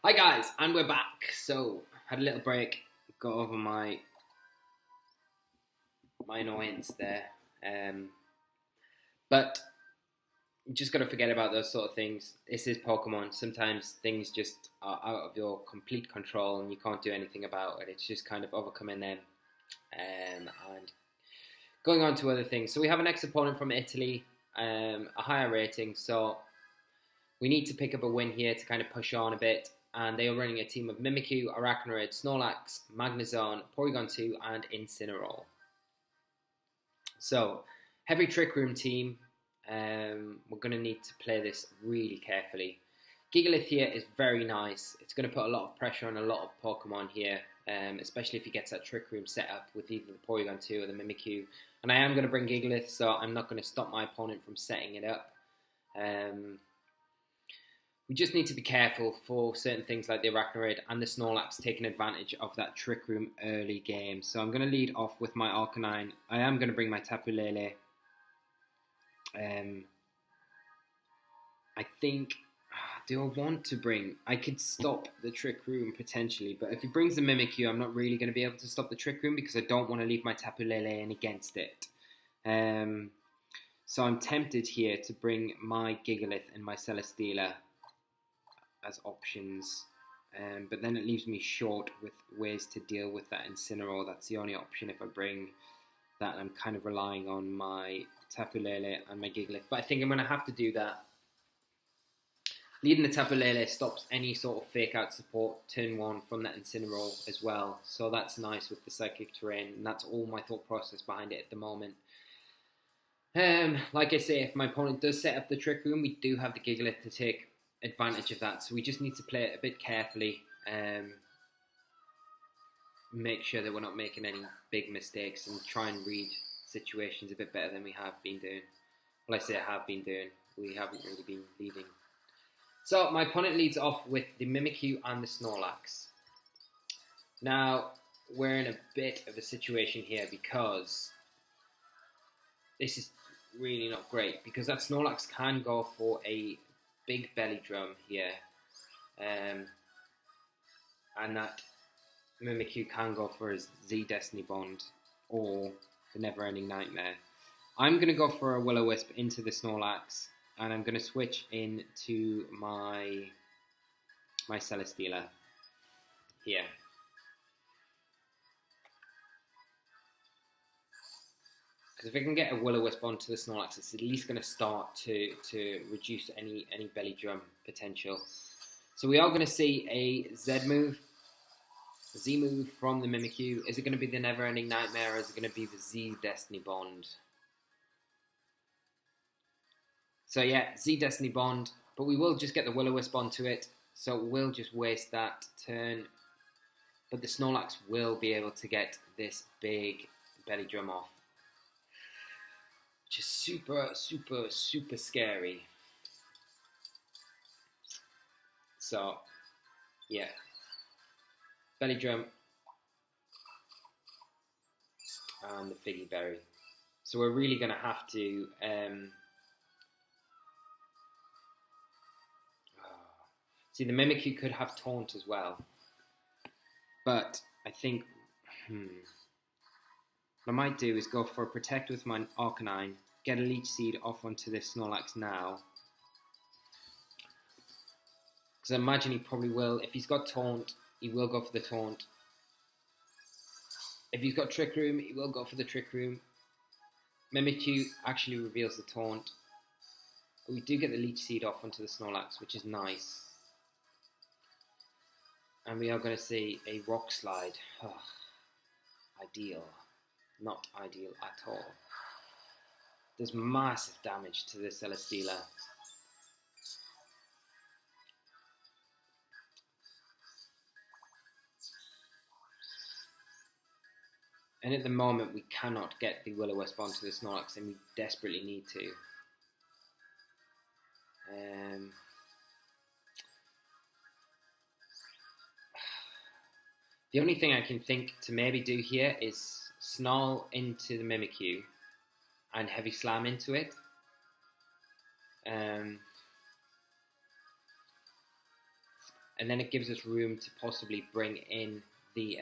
Hi guys, and we're back. So, had a little break, got over my annoyance there. Um, but you just got to forget about those sort of things. This is Pokemon. Sometimes things just are out of your complete control and you can't do anything about it. It's just kind of overcoming them and going on to other things. So we have an ex-opponent from Italy, a higher rating. So we need to pick up a win here to kind of push on a bit. And they are running a team of Mimikyu, Arachnoid, Snorlax, Magnezone, Porygon 2, and Incineroar. So, heavy Trick Room team. We're going to need to play this really carefully. Gigalith here is very nice. It's going to put a lot of pressure on a lot of Pokemon here, especially if he gets that Trick Room set up with either the Porygon 2 or the Mimikyu. And I am going to bring Gigalith, so I'm not going to stop my opponent from setting it up. We just need to be careful for certain things like the Arachnoid and the Snorlax taking advantage of that Trick Room early game. So I'm going to lead off with my Arcanine. I am going to bring my Tapu Lele. I think, do I want to bring? I could stop the Trick Room potentially, but if he brings the Mimikyu, I'm not really going to be able to stop the Trick Room because I don't want to leave my Tapu Lele in against it. So I'm tempted here to bring my Gigalith and my Celesteela as options, but then it leaves me short with ways to deal with that Incineroar. That's the only option if I bring that. I'm kind of relying on my Tapu Lele and my Gigalith, but I think I'm going to have to do that. Leading the Tapu Lele stops any sort of fake out support turn 1 from that Incineroar as well, so that's nice with the Psychic Terrain, and that's all my thought process behind it at the moment. Like I say, if my opponent does set up the Trick Room, we do have the Gigalith to take advantage of that, so we just need to play it a bit carefully, make sure that we're not making any big mistakes and try and read situations a bit better than we have been doing. Well, I say I have been doing, we haven't really been leading. So my opponent leads off with the Mimikyu and the Snorlax. Now we're in a bit of a situation here because this is really not great, because that Snorlax can go for a big belly drum here, and that Mimikyu can go for his Z Destiny Bond or the Never Ending Nightmare. I'm going to go for a Will-O-Wisp into the Snorlax, and I'm going to switch into my Celesteela here. Because if I can get a Will-O-Wisp onto the Snorlax, it's at least going to start to reduce any belly drum potential. So we are going to see a Z move from the Mimikyu. Is it going to be the Never Ending Nightmare, or is it going to be the Z Destiny Bond? So yeah, Z Destiny Bond, but we will just get the Will-O-Wisp onto it, so we'll just waste that turn. But the Snorlax will be able to get this big belly drum off, which is super, super, super scary. So, yeah. Belly drum and the Figgy Berry. So we're really going to have to... see, the Mimikyu could have Taunt as well. But I think... what I might do is go for a Protect with my Arcanine, get a Leech Seed off onto this Snorlax now. Because I imagine he probably will. If he's got Taunt, he will go for the Taunt. If he's got Trick Room, he will go for the Trick Room. Mimikyu actually reveals the Taunt. But we do get the Leech Seed off onto the Snorlax, which is nice. And we are going to see a Rock Slide. Oh, ideal. Not ideal at all. Does massive damage to the Celesteela. And at the moment we cannot get the Will-O-Wisp onto the Snorlax, and we desperately need to. The only thing I can think to maybe do here is Snarl into the Mimikyu and Heavy Slam into it. and then it gives us room to possibly bring in the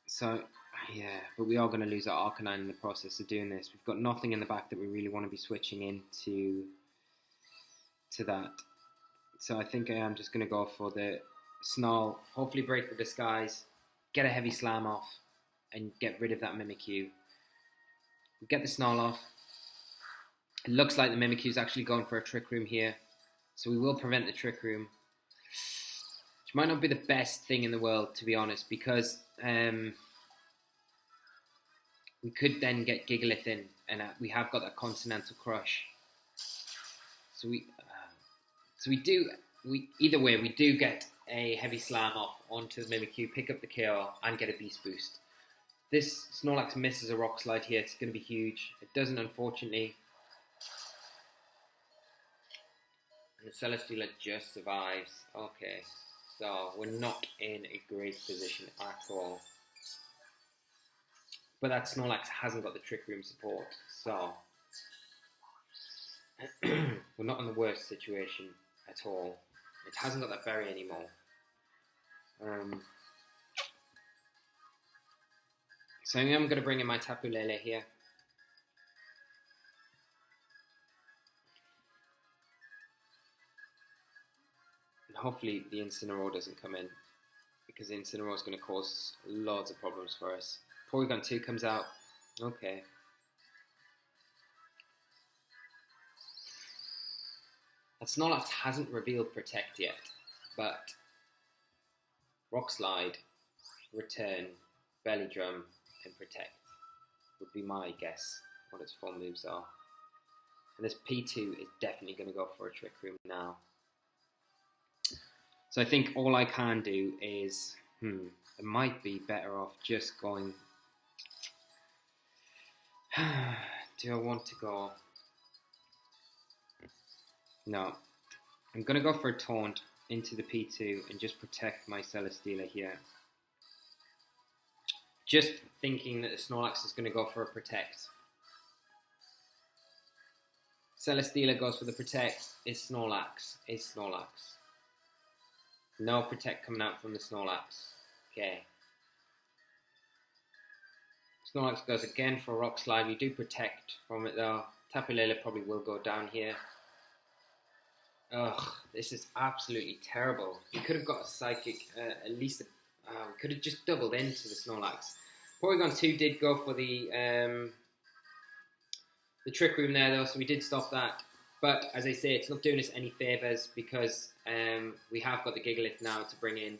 so yeah, but we are going to lose our Arcanine in the process of doing this. We've got nothing in the back that we really want to be switching into that. So I think I am just going to go for the Snarl, hopefully break the disguise, get a heavy slam off, and get rid of that Mimikyu. We get the Snarl off. It looks like the Mimikyu is actually going for a Trick Room here, so we will prevent the Trick Room, which might not be the best thing in the world, to be honest, because we could then get Gigalith in, and we have got that Continental Crush. So either way, we do get a heavy slam off onto the Mimikyu, pick up the KO, and get a Beast Boost. This Snorlax misses a Rock Slide here. It's going to be huge. It doesn't, unfortunately. And the Celesteela just survives. Okay, so we're not in a great position at all. But that Snorlax hasn't got the Trick Room support, so we're not in the worst situation at all. It hasn't got that berry anymore. So I'm going to bring in my Tapu Lele here. And hopefully the Incineroar doesn't come in, because the Incineroar is going to cause loads of problems for us. Porygon 2 comes out. Okay. That Snorlax hasn't revealed Protect yet, but Rock Slide, Return, Belly Drum, and Protect would be my guess what its full moves are. And this P2 is definitely going to go for a Trick Room now. So I think all I can do is, it might be better off just going. Do I want to go? No. I'm going to go for a Taunt into the P2 and just protect my Celesteela here. Just thinking that the Snorlax is going to go for a Protect. Celesteela goes for the Protect. Is Snorlax. No Protect coming out from the Snorlax. Okay. Snorlax goes again for a Rock Slide. We do Protect from it though. Tapu Lele probably will go down here. Ugh, this is absolutely terrible. We could have got a Psychic, at least we could have just doubled into the Snorlax. Porygon 2 did go for the Trick Room there though, so we did stop that. But as I say, it's not doing us any favours, because we have got the Gigalith now to bring in,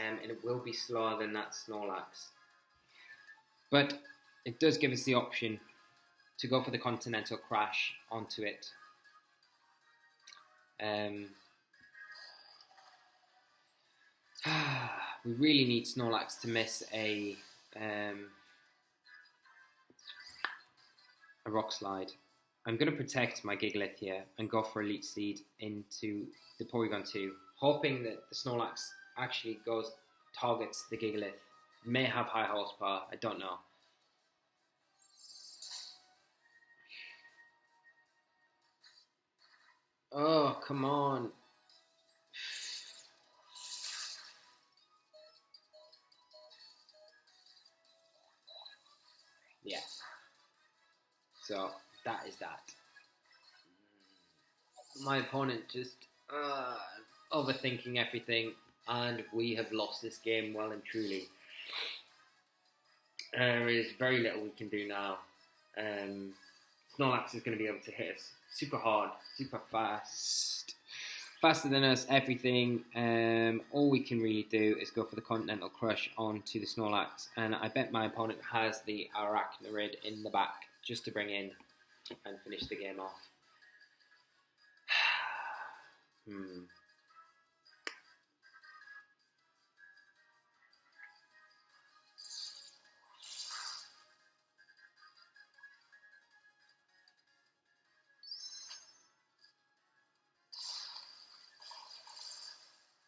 and it will be slower than that Snorlax. But it does give us the option to go for the Continental Crash onto it. We really need Snorlax to miss a Rock Slide. I'm going to protect my Gigalith here and go for a Leech Seed into the Porygon 2, hoping that the Snorlax actually targets the Gigalith. May have high horsepower, I don't know. Oh, come on. Yeah. So, that is that. My opponent just overthinking everything, and we have lost this game well and truly. There is very little we can do now. Snorlax is going to be able to hit us super hard, super fast, faster than us, everything. All we can really do is go for the Continental Crush onto the Snorlax, and I bet my opponent has the Arachnorid in the back just to bring in and finish the game off.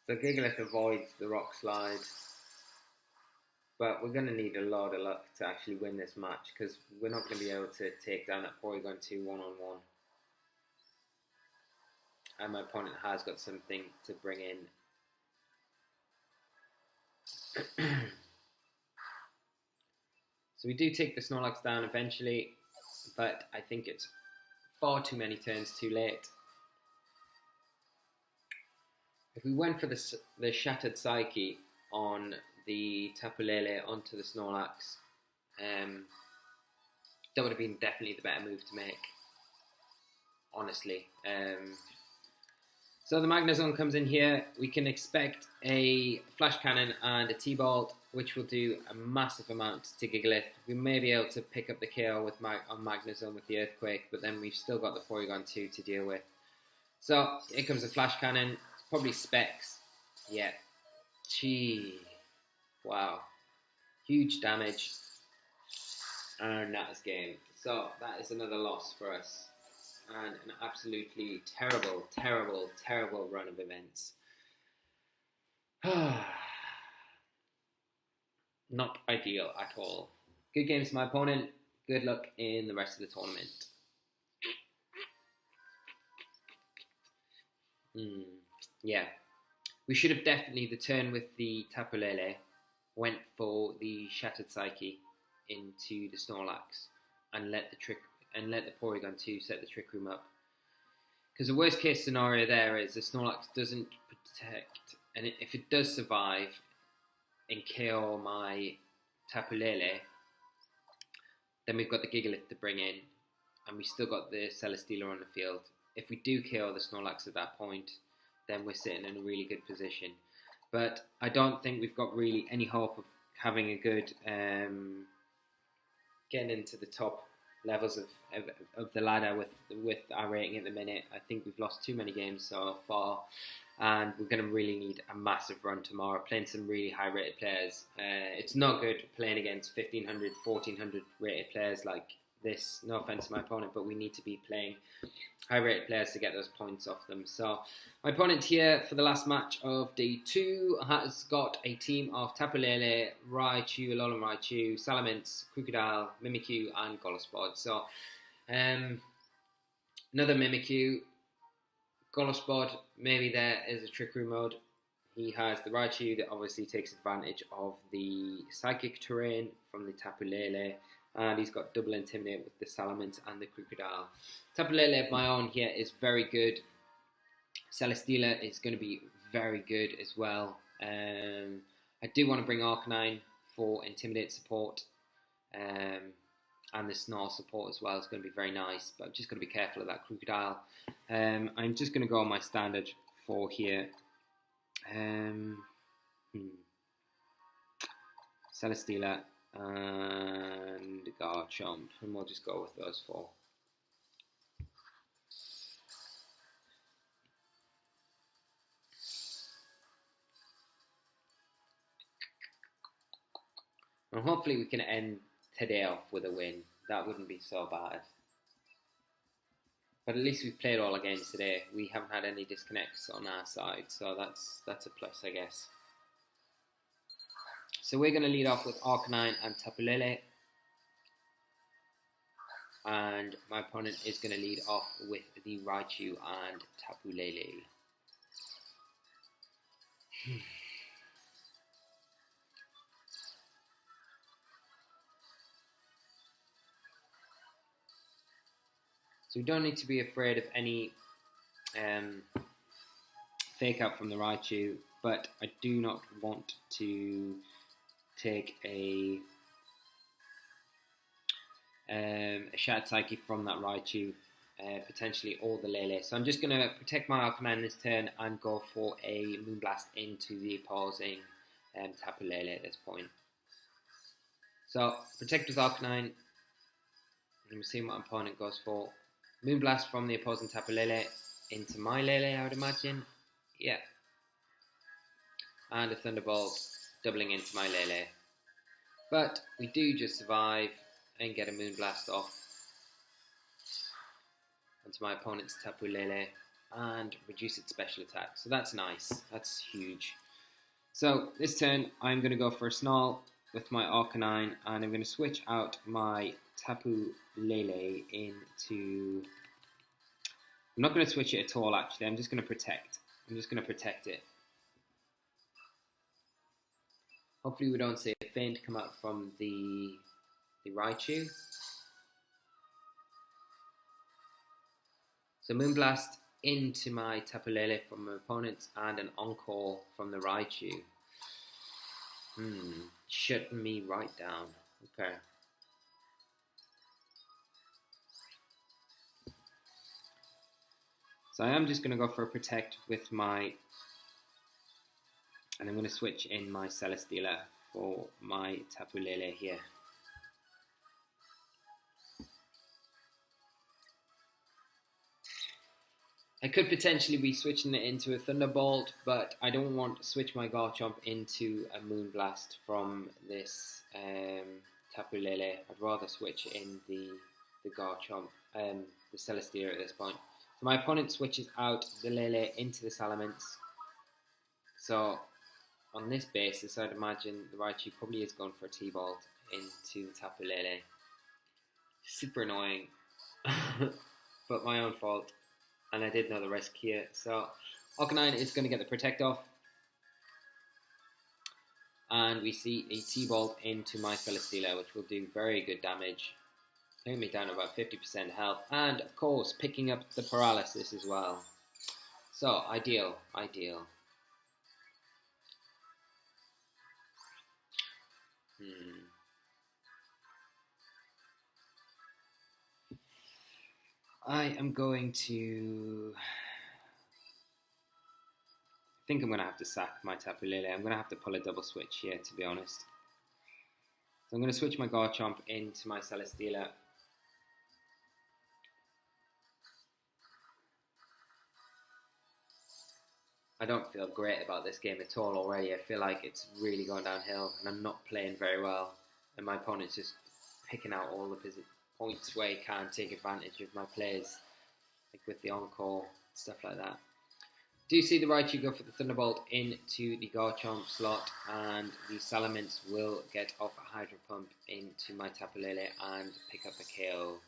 So Gigalith avoids the Rock Slide, but we're going to need a lot of luck to actually win this match, because we're not going to be able to take down that Porygon 2 one-on-one. and my opponent has got something to bring in. So we do take the Snorlax down eventually, but I think it's far too many turns too late. If we went for the Shattered Psyche on the Tapu Lele onto the Snorlax, that would have been definitely the better move to make, honestly. So the Magnezone comes in here. We can expect a Flash Cannon and a T-Bolt, which will do a massive amount to Gigalith. We may be able to pick up the KO with on Magnezone with the Earthquake, but then we've still got the Porygon 2 to deal with. So here comes a Flash Cannon. It's probably Specs. Yeah. Gee. Wow. Huge damage. And that is game. So that is another loss for us. And an absolutely terrible, terrible, terrible run of events. Not ideal at all. Good games to my opponent. Good luck in the rest of the tournament. Yeah. We should have definitely, the turn with the Tapu Lele, went for the Shattered Psyche into the Snorlax and let the Porygon 2 set the Trick Room up. Because the worst case scenario there is the Snorlax doesn't protect, and if it does survive and KO my Tapu Lele, then we've got the Gigalith to bring in, and we still got the Celesteela on the field. If we do KO the Snorlax at that point, then we're sitting in a really good position. But I don't think we've got really any hope of having a good getting into the top levels of the ladder with our rating at the minute. I think we've lost too many games so far, and we're going to really need a massive run tomorrow, playing some really high rated players. It's not good playing against 1500, 1400 rated players like this. No offense to my opponent, but we need to be playing high rated players to get those points off them. So my opponent here for the last match of day 2 has got a team of Tapu Lele, Raichu, Alolan Raichu, Salamence, Crocodile, Mimikyu and Golospod. So another Mimikyu. Golospod, maybe there is a Trick Room mode. He has the Raichu that obviously takes advantage of the Psychic terrain from the Tapu Lele. And he's got double Intimidate with the Salamence and the Crocodile. Tapu Lele of my own here is very good. Celesteela is going to be very good as well. I do want to bring Arcanine for Intimidate support. And the Snarl support as well is going to be very nice. But I'm just going to be careful of that Crocodile. I'm just going to go on my standard 4 here. Celesteela and Garchomp, and we'll just go with those 4. And hopefully we can end today off with a win. That wouldn't be so bad. But at least we've played all our games today. We haven't had any disconnects on our side, so that's a plus, I guess. So we're going to lead off with Arcanine and Tapu Lele. And my opponent is going to lead off with the Raichu and Tapu Lele. So we don't need to be afraid of any fake out from the Raichu, but I do not want to take a Shattered Psyche from that Raichu, potentially, or the Lele. So I'm just going to protect my Arcanine this turn and go for a Moonblast into the opposing Tapu Lele at this point. So protect with Arcanine. And we'll see what my opponent goes for. Moonblast from the opposing Tapu Lele into my Lele, I would imagine. Yeah. And a Thunderbolt doubling into my Lele. But we do just survive and get a Moonblast off onto my opponent's Tapu Lele and reduce its special attack. So that's nice. That's huge. So this turn I'm going to go for a Snarl with my Arcanine, and I'm going to switch out my Tapu Lele into I'm not going to switch it at all, actually. I'm just going to protect. I'm just going to protect it. Hopefully we don't see a feint come out from the Raichu. So Moonblast into my Tapu Lele from my opponents and an Encore from the Raichu. Shutting me right down. Okay. So I am just going to go for a Protect with my... And I'm going to switch in my Celesteela for my Tapu Lele here. I could potentially be switching it into a Thunderbolt, but I don't want to switch my Garchomp into a Moonblast from this Tapu Lele. I'd rather switch in the Garchomp, the Celesteela at this point. So my opponent switches out the Lele into the Salamence. So on this basis, I'd imagine the Raichu probably is going for a T-Bolt into the Tapu Lele. Super annoying, but my own fault. And I did know the risk here. So Arcanine is going to get the Protect off. And we see a T-Bolt into my Celesteela, which will do very good damage. Taking me down to about 50% health. And of course, picking up the Paralysis as well. So, ideal, ideal. I am going to... I think I'm going to have to sack my Tapu Lele. I'm going to have to pull a double switch here, to be honest. So I'm going to switch my Garchomp into my Celesteela. I don't feel great about this game at all already. I feel like it's really going downhill and I'm not playing very well. And my opponent's just picking out all the points where he can take advantage of my plays, like with the Encore, stuff like that. Do see the Raichu go for the Thunderbolt into the Garchomp slot, and the Salamence will get off a Hydro Pump into my Tapu Lele and pick up a KO.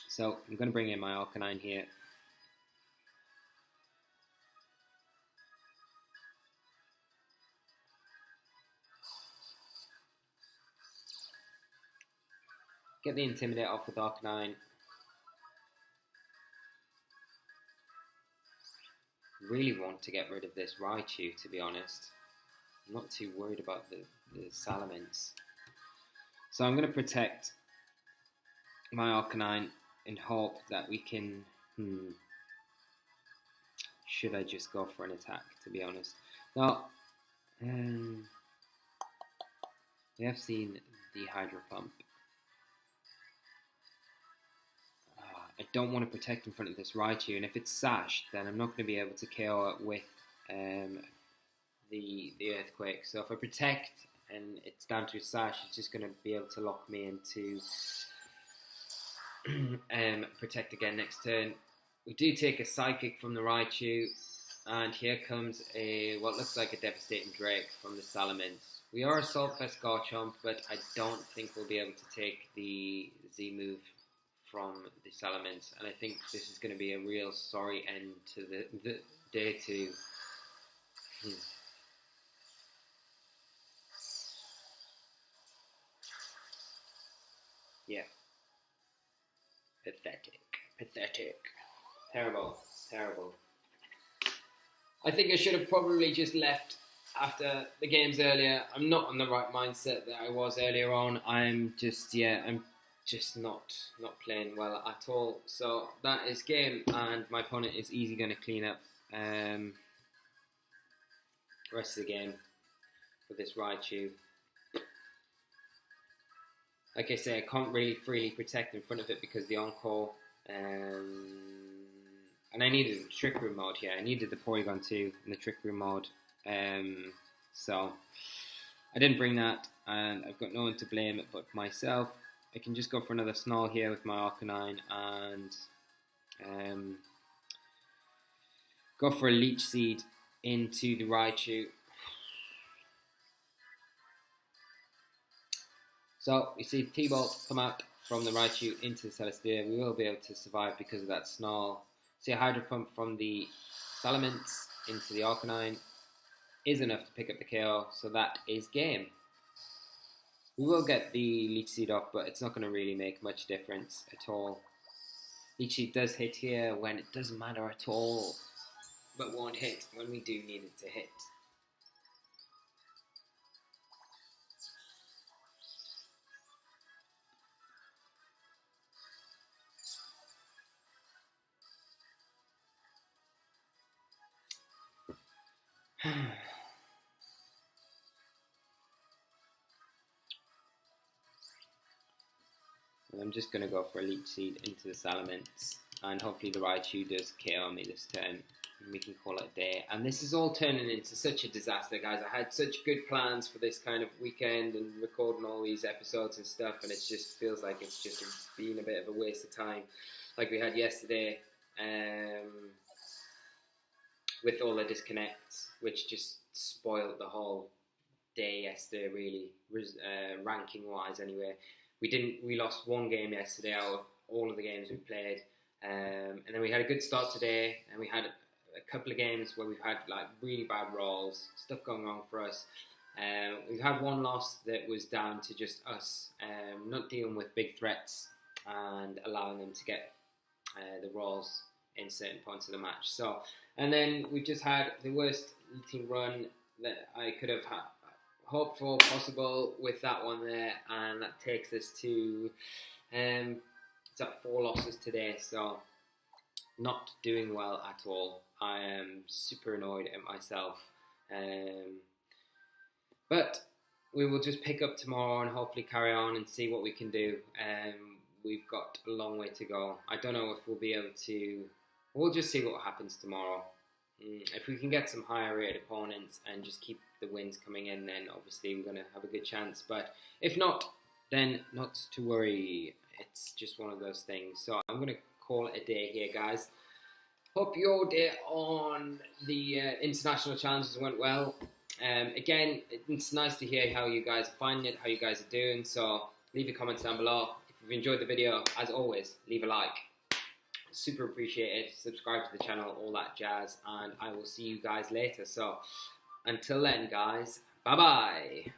So I'm going to bring in my Arcanine here. Get the Intimidate off with Arcanine. Really want to get rid of this Raichu, to be honest. I'm not too worried about the Salamence. So I'm going to protect my Arcanine in hope that we can... Should I just go for an attack, to be honest? Now, we have seen the Hydro Pump. I don't want to protect in front of this Raichu, and if it's sashed, then I'm not going to be able to KO it with the Earthquake. So if I protect and it's down to a sash, it's just going to be able to lock me into protect again next turn. We do take a Psychic from the Raichu, and here comes what looks like a Devastating Drake from the Salamence. We are Assault Vest Garchomp, but I don't think we'll be able to take the Z move from the Salamence, and I think this is going to be a real sorry end to the day 2. Yeah. Pathetic. Terrible. I think I should have probably just left after the games earlier. I'm not on the right mindset that I was earlier on. I'm just not playing well at all. So that is game, and my opponent is easy going to clean up the rest of the game with this Raichu. Like I say, I can't really freely protect in front of it because the Encore, and I needed the Trick Room mode here. I needed the Porygon 2 in the Trick Room mode. So I didn't bring that, and I've got no one to blame but myself. I can just go for another Snarl here with my Arcanine and go for a Leech Seed into the Raichu. So we see T-Bolt come out from the Raichu into the Celestia, we will be able to survive because of that Snarl. See, a Hydro Pump from the Salamence into the Arcanine is enough to pick up the KO, so that is game. We will get the Leech Seed off, but it's not going to really make much difference at all. Leech Seed does hit here when it doesn't matter at all, but won't hit when we do need it to hit. I'm just going to go for a Leech Seed into the Salamence, and hopefully the Raichu does KO me this turn, and we can call it a day. And this is all turning into such a disaster, guys. I had such good plans for this kind of weekend and recording all these episodes and stuff, and it just feels like it's just been a bit of a waste of time, like we had yesterday, with all the disconnects, which just spoiled the whole day yesterday, really, ranking-wise anyway. We lost one game yesterday out of all of the games we played, and then we had a good start today, and we had a couple of games where we've had like really bad rolls, stuff going wrong for us. We've had one loss that was down to just us not dealing with big threats and allowing them to get the rolls in certain points of the match. So, and then we just had the worst team run that I could have hoped for possible with that one there, and that takes us to it's at 4 losses today, so not doing well at all. I am super annoyed at myself, but we will just pick up tomorrow and hopefully carry on and see what we can do. We've got a long way to go. I don't know if we'll be able to. We'll just see what happens tomorrow. If we can get some higher rated opponents and just keep the wins coming in, then obviously we're going to have a good chance. But if not, then not to worry. It's just one of those things. So I'm going to call it a day here, guys. Hope your day on the international challenges went well. Again, it's nice to hear how you guys are finding it, how you guys are doing. So leave your comments down below. If you've enjoyed the video, as always, leave a like. Super appreciated. Subscribe to the channel, all that jazz, and I will see you guys later. So until then, guys, bye bye.